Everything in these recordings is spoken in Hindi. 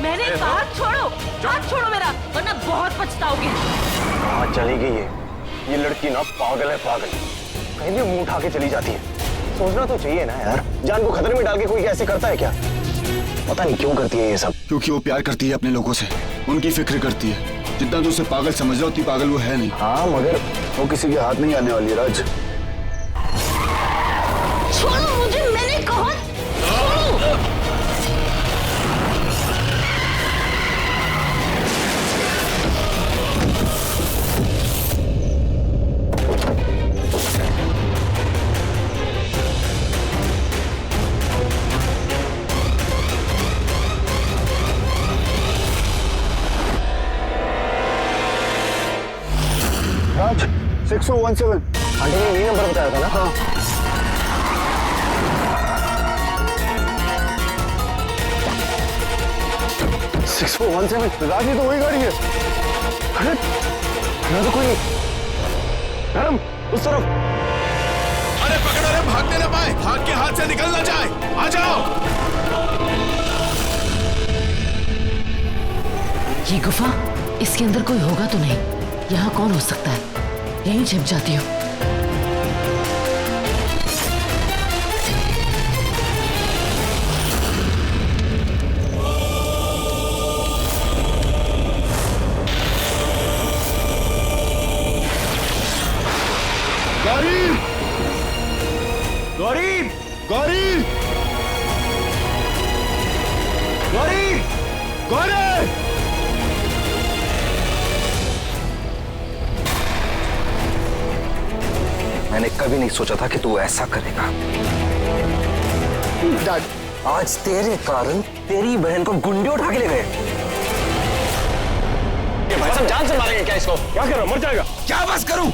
मैंने कहा छोड़ो, हाथ छोड़ो मेरा, वरना बहुत पछताओगे। कहाँ चली गई है ये लड़की? ना पागल है पागल, कहीं भी मुंह उठा के चली जाती है। सोचना तो चाहिए ना यार, जान को खतरे में डाल के कोई ऐसे करता है क्या? पता नहीं क्यों करती है ये सब। क्योंकि वो प्यार करती है अपने लोगों से, उनकी फिक्र करती है। जितना तू उसे पागल समझ रहा उतनी पागल वो है नहीं। हाँ मगर वो किसी के हाथ नहीं आने वाली राज। छोड़ो मुझे, मैंने कहा छोड़ो। राज 6017 आंटी ने यही नंबर बताया था ना? हाँ। सिक्स 417 राज, ये तो वही गाड़ी है। अरे यहाँ तो कोई नहीं। मैडम उस तरफ। अरे पकड़ो रे, भागने ना पाए, भाग के हाथ से निकल ना जाए। आ जाओ। ये गुफा, इसके अंदर कोई होगा तो नहीं? यहाँ कौन हो सकता है? यहीं छिप जाती हूँ। गौरी! गौरी! गौरी! गौरी! गौरी! मैंने कभी नहीं सोचा था कि तू ऐसा करेगा। आज तेरे कारण तेरी बहन को गुंडे उठा के ले गए। ये भाई साहब जान से मारेंगे क्या इसको? क्या कर रहा, मर जाएगा। क्या बस करूं?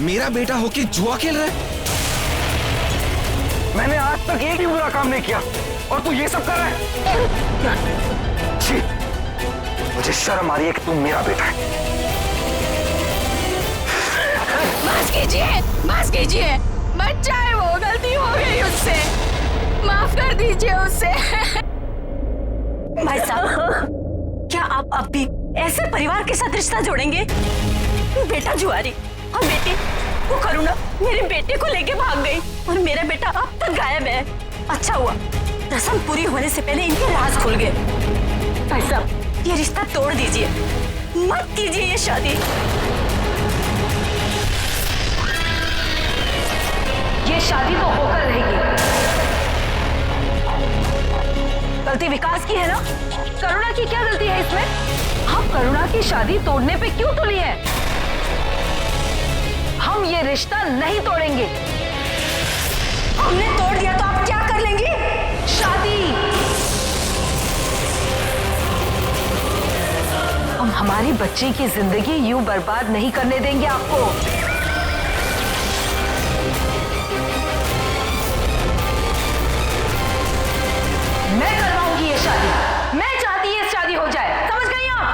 मेरा बेटा होके जुआ खेल रहा है? मैंने आज तक एक भी बुरा काम नहीं किया और तू ये सब कर रहा है? छी, मुझे शर्म आ रही है कि तू मेरा बेटा है। माफ कीजिए, बच्चा है वो, गलती हो गई उससे, माफ कर दीजिए उसे। भाई साहब, क्या आप अब भी ऐसे परिवार के साथ रिश्ता जोड़ेंगे? बेटा जुआरी और बेटी वो करुणा मेरे बेटे को लेके भाग गई और मेरा बेटा अब तक गायब है। अच्छा हुआ रस्म पूरी होने से पहले इनके राज खुल गए। भाई साहब, ये रिश्ता तोड़ दीजिए, मत कीजिए ये शादी। ये शादी तो होकर रहेगी। गलती विकास की है ना? करुणा की क्या गलती है इसमें? हम करुणा की शादी तोड़ने पे क्यों तुली है? हम ये रिश्ता नहीं तोड़ेंगे। हमने तोड़ दिया तो आप क्या कर लेंगी? शादी। हम हमारी बच्ची की जिंदगी यूं बर्बाद नहीं करने देंगे आपको। मैं करवाऊंगी ये शादी। मैं चाहती है शादी हो जाए, समझ गई आप?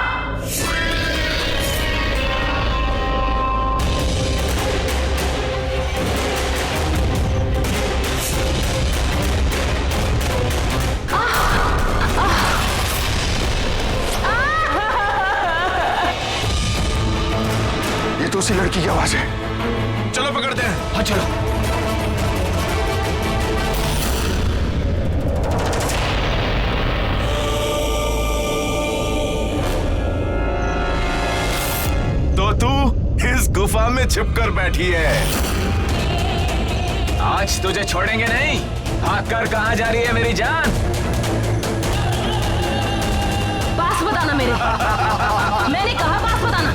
ये तो उसी लड़की की आवाज है। चलो पकड़ते हैं। हाँ चलो। तो तू इस गुफा में छिपकर बैठी है। आज तुझे छोड़ेंगे नहीं। भाग कर कहाँ जा रही है मेरी जान? पास बताना मेरे। मैंने कहा पास बताना।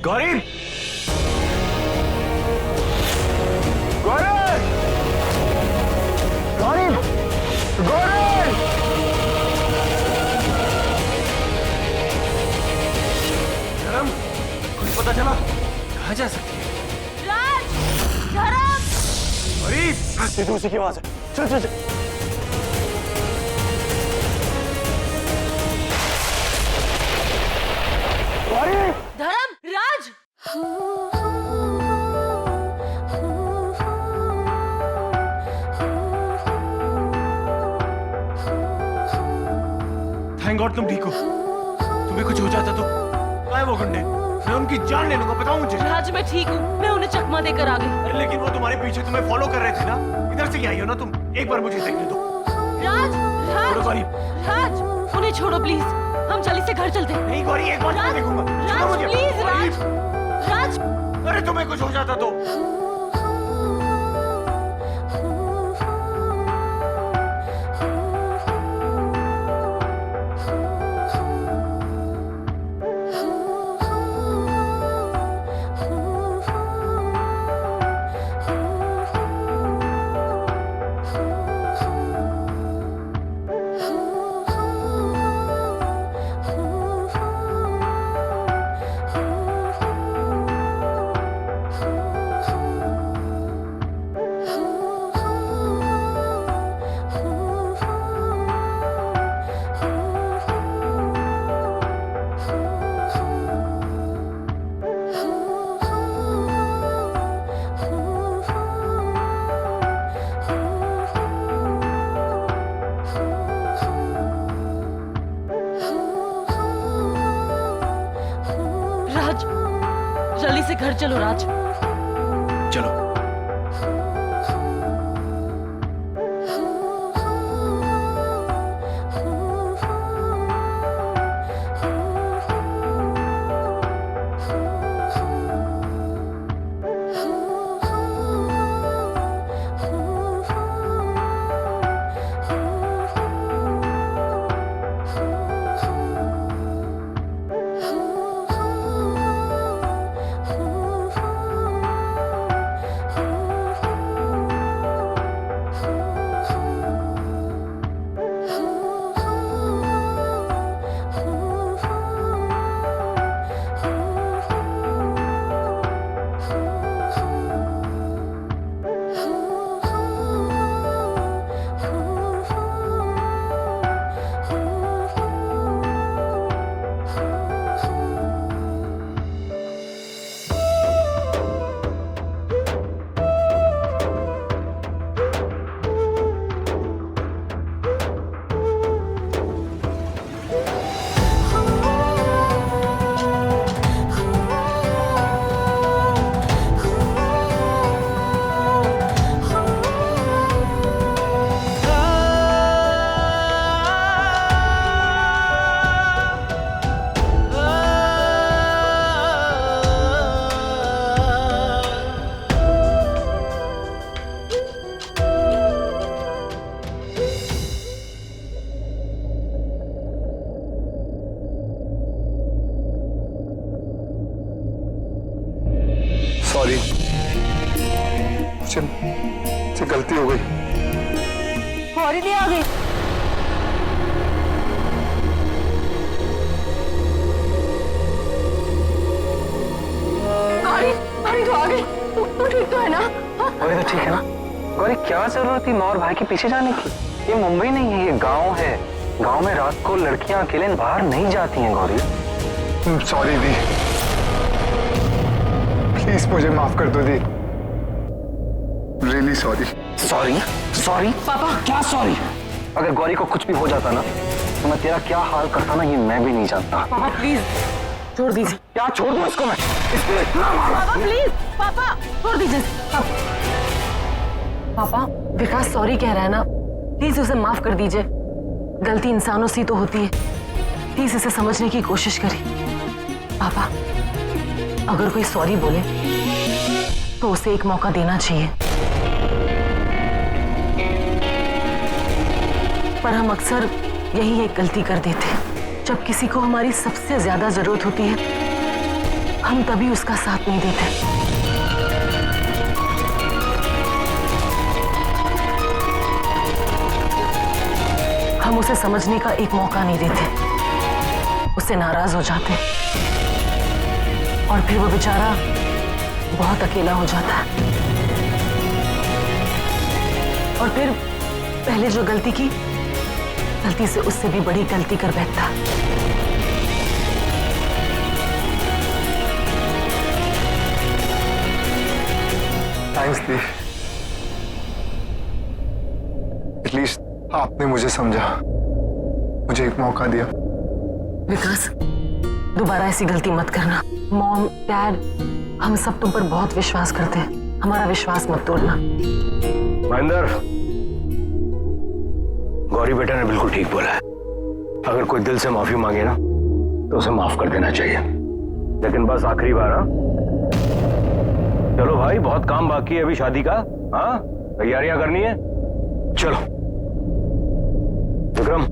गौरी, गौरी, गौरी, गौरी। धर्म, कुछ पता चला कहाँ जा सकती है? राज, धर्म। गौरी, ये तो उसी की आवाज है। चल चल चल। गौरी, धर्म, राज। थैंक गॉड तुम ठीक हो। तुम्हें कुछ हो जाता तो क्या है वो गुंडे? मैं उनकी जान ले लूंगा, बताओ मुझे। राज मैं ठीक हूँ, मैं उन्हें चकमा देकर आ गई। अरे लेकिन वो तुम्हारे पीछे तुम्हें फॉलो कर रहे थे ना, इधर से क्या आई हो ना तुम? एक बार मुझे देखने दो। राज, छोड़ो राज, गौरी। राज, उन्हें छोड़ो प्लीज। हम जल्दी से घर चलते हैं। नहीं गौरी, एक बार मैं देखूंगा। छोड़ो राज मुझे। प्लीज, गौरी, राज, राज। अरे तुम्हें कुछ हो जाता तो? राज, जल्दी से घर चलो राज। चलो। सॉरी, मुझसे गलती हो गई। और ही आ गई। गौरी, गौरी तो आ गई। तू ठीक तो है ना? गौरी तो ठीक है ना? गौरी क्या जरूरत थी माँ और भाई के पीछे जाने की? ये मुंबई नहीं है, ये गांव है। गांव में रात को लड़कियां अकेले बाहर नहीं जाती हैं गौरी। सॉरी दी, प्लीज मुझे माफ कर दो दी। Really sorry. सॉरी? सॉरी? पापा क्या सॉरी? अगर गौरी को कुछ भी हो जाता ना तो मैं तेरा क्या हाल करता ना ये मैं भी नहीं जानता। पापा प्लीज छोड़ दीजिए। क्या छोड़ दूं इसको मैं? पापा प्लीज, पापा छोड़ दीजिए। पापा विकास सॉरी कह रहा है ना, प्लीज उसे माफ कर दीजिए। गलती इंसानों से तो होती है, प्लीज इसे समझने की कोशिश करिए। पापा अगर कोई सॉरी बोले तो उसे एक मौका देना चाहिए, पर हम अक्सर यही एक गलती कर देते हैं। जब किसी को हमारी सबसे ज्यादा जरूरत होती है हम तभी उसका साथ नहीं देते। हम उसे समझने का एक मौका नहीं देते, उससे नाराज हो जाते और फिर वो बेचारा बहुत अकेला हो जाता है। और फिर पहले जो गलती की, गलती से उससे भी बड़ी गलती कर बैठता है। थैंक्स दी, एटलीस्ट आपने मुझे समझा, मुझे एक मौका दिया। विकास, दोबारा ऐसी गलती मत करना। मॉम, डैड, हम सब तुम पर बहुत विश्वास करते हैं, हमारा विश्वास मत तोड़ना। महेंद्र, गौरी बेटा ने बिल्कुल ठीक बोला है। अगर कोई दिल से माफी मांगे ना तो उसे माफ कर देना चाहिए, लेकिन बस आखिरी बार। हाँ चलो भाई, बहुत काम बाकी है अभी शादी का। हाँ तैयारियां करनी है, चलो। विक्रम,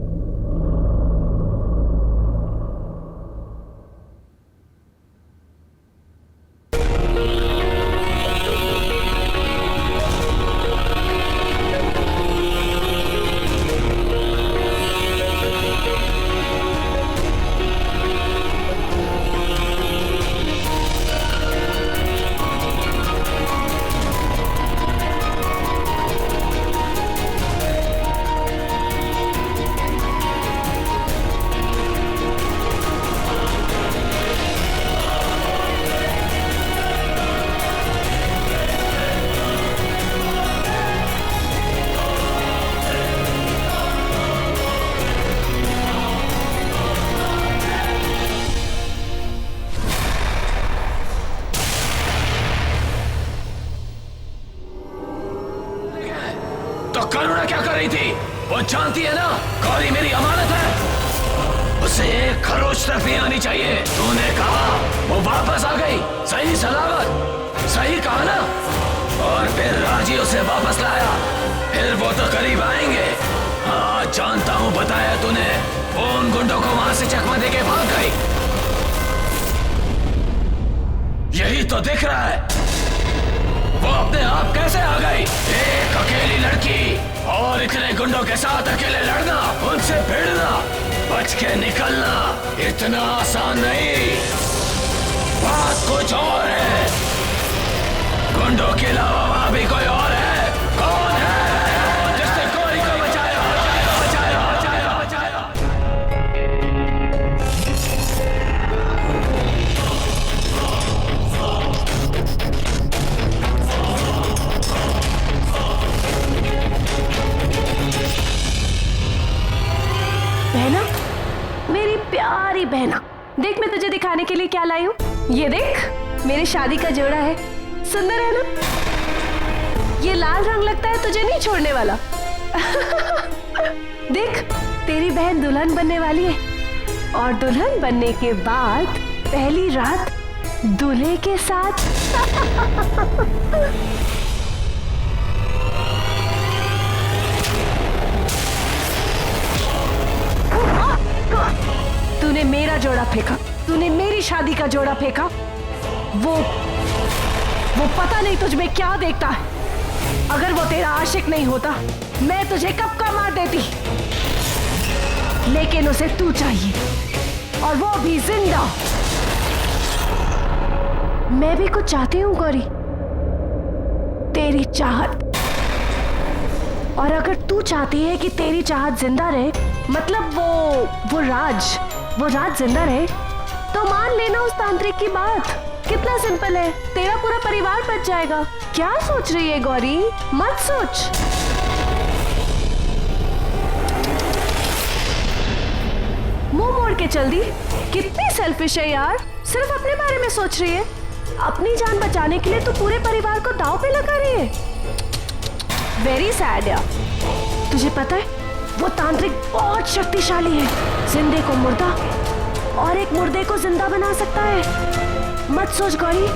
तो करुणा क्या कर रही थी? वो जानती है ना गौरी मेरी अमानत है, उसे एक खरोच तक नहीं आनी चाहिए। तूने कहा वो वापस आ गई सही सलामत, सही कहा ना? और फिर राजी उसे वापस लाया, फिर वो तो करीब आएंगे। हाँ जानता हूँ, बताया तूने। उन गुंडों को वहां से चकमा देके भाग गई, यही तो दिख रहा है। वो अपने आप कैसे आ गई? एक अकेली लड़की और इतने गुंडों के साथ अकेले लड़ना, उनसे भिड़ना, बच के निकलना इतना आसान नहीं। बात कुछ और है। गुंडों के अलावा वहां भी कोई और है। कौन है जिसने गौरी को बचाया? बचाया, बचाया, बचाया। बहना, मेरी प्यारी बहना, देख मैं तुझे दिखाने के लिए क्या लाई हूँ। ये देख, मेरी शादी का जोड़ा है, सुंदर है ना? ये लाल रंग लगता है तुझे नहीं छोड़ने वाला। देख, तेरी बहन दुल्हन बनने वाली है, और दुल्हन बनने के बाद पहली रात दूल्हे के साथ। तूने मेरा जोड़ा फेंका, तूने मेरी शादी का जोड़ा फेंका। वो पता नहीं तुझ में क्या देखता है। अगर वो तेरा आशिक नहीं होता, मैं तुझे कब का मार देती। लेकिन उसे तू चाहिए, और वो भी जिंदा। मैं भी कुछ चाहती हूँ गौरी, तेरी चाहत। और अगर तू चाहती है कि तेरी चाहत जिंदा रहे, मतलब वो राज जिंदा रहे, तो मान लेना उस तांत्रिक की बात। कितना सिंपल है, तेरा पूरा परिवार बच जाएगा। क्या सोच रही है गौरी? मत सोच। मुंह मोड़ के चल दी। कितनी सेल्फिश है यार, सिर्फ अपने बारे में सोच रही है। अपनी जान बचाने के लिए तो पूरे परिवार को दांव पे लगा रही है। वेरी सैड यार। तुझे पता है, वो तांत्रिक बहुत शक्तिशाली है। जिंदे को मुर्दा और एक मुर्दे को जिंदा बना सकता है। मत सोच गौरी,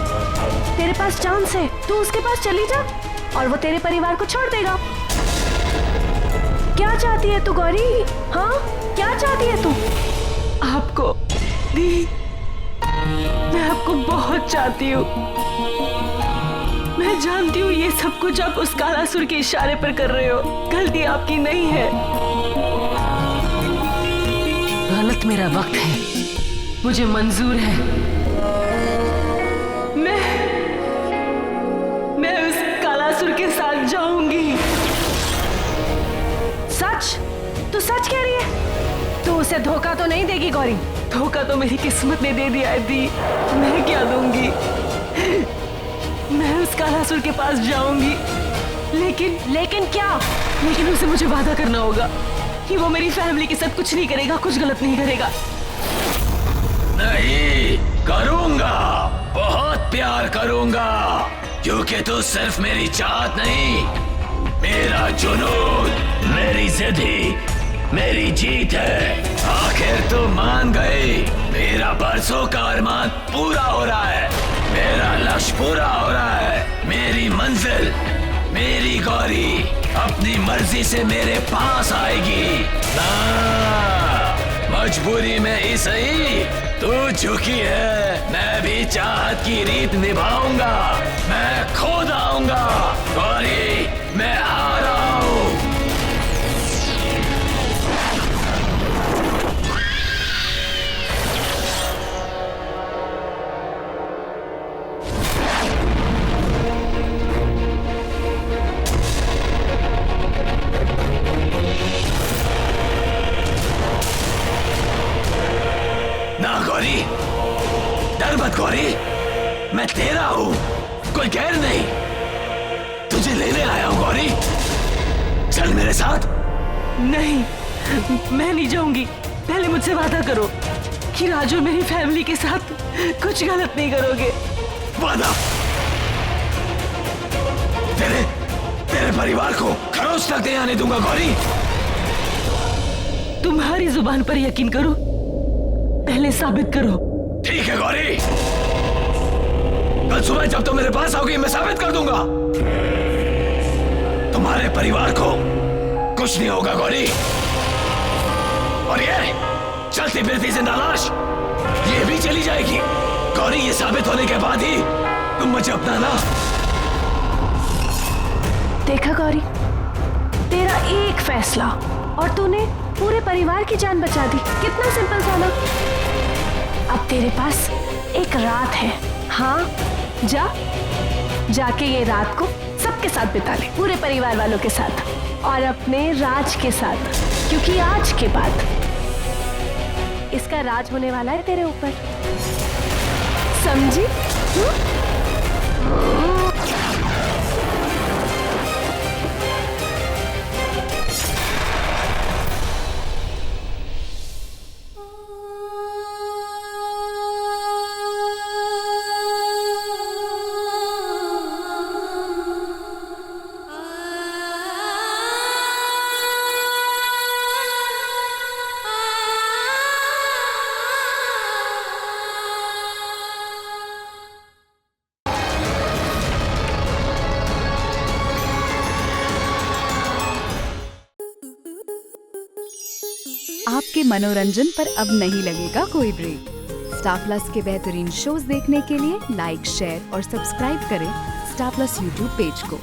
तेरे पास चांस है, तू उसके पास चली जा और वो तेरे परिवार को छोड़ देगा। क्या चाहती है तू गौरी? हाँ, क्या चाहती है तू? आपको दी मैं आपको बहुत चाहती हूँ। मैं जानती हूँ ये सब कुछ आप उस कालासुर के इशारे पर कर रहे हो, गलती आपकी नहीं है। गलत मेरा वक्त है, मुझे मंजूर है। मैं उस कालासुर के साथ जाऊंगी। सच? तू सच कह रही है? तू उसे धोखा तो नहीं देगी गौरी? धोखा तो मेरी किस्मत ने दे दिया है दी, मैं क्या दूंगी। मैं उस कालासुर के पास जाऊंगी, लेकिन क्या? लेकिन उसे मुझे वादा करना होगा कि वो मेरी फैमिली के साथ कुछ नहीं करेगा, कुछ गलत नहीं करेगा। नहीं करूंगा, बहुत प्यार करूंगा, क्योंकि तू सिर्फ मेरी चाहत नहीं, मेरा जुनून, मेरी जिद ही मेरी जीत है। आखिर तू मान गई, मेरा बरसों का अरमान पूरा हो रहा है, मेरा लक्ष्य पूरा हो रहा है, मेरी मंजिल, मेरी गौरी अपनी मर्जी से मेरे पास आएगी ना। मजबूरी में ही सही, तू झुकी है, मैं भी चाहत की रीत निभाऊंगा, मैं खुद आऊंगा। गौरी मैं आ रहा हूँ। ना गौरी, डर मत गौरी, मैं तेरा हूं, कोई गैर नहीं। तुझे लेने आया हूं गौरी, चल मेरे साथ। नहीं, मैं नहीं जाऊंगी। पहले मुझसे वादा करो कि राजू मेरी फैमिली के साथ कुछ गलत नहीं करोगे। वादा? तेरे परिवार को खरोच तक नहीं आने दूंगा गौरी। तुम्हारी जुबान पर यकीन करो, पहले साबित करो। ठीक है गौरी, कल सुबह जब तुम मेरे पास आओगी मैं साबित कर दूंगा। तुम्हारे परिवार को कुछ नहीं होगा गौरी। और ये चलती फिरती जिंदा लाश, ये भी चली जाएगी गौरी। ये साबित होने के बाद ही तुम मुझे अपनाना। देखा गौरी, तेरा एक फैसला और तूने पूरे परिवार की जान बचा दी। कितना सिंपल था ना। अब तेरे पास एक रात है। हाँ, जाके ये रात को सबके साथ बिता ले, पूरे परिवार वालों के साथ और अपने राज के साथ, क्योंकि आज के बाद इसका राज होने वाला है तेरे ऊपर। समझी? आपके मनोरंजन पर अब नहीं लगेगा कोई ब्रेक। स्टार प्लस के बेहतरीन शोज देखने के लिए लाइक, शेयर और सब्सक्राइब करें स्टार प्लस यूट्यूब पेज को।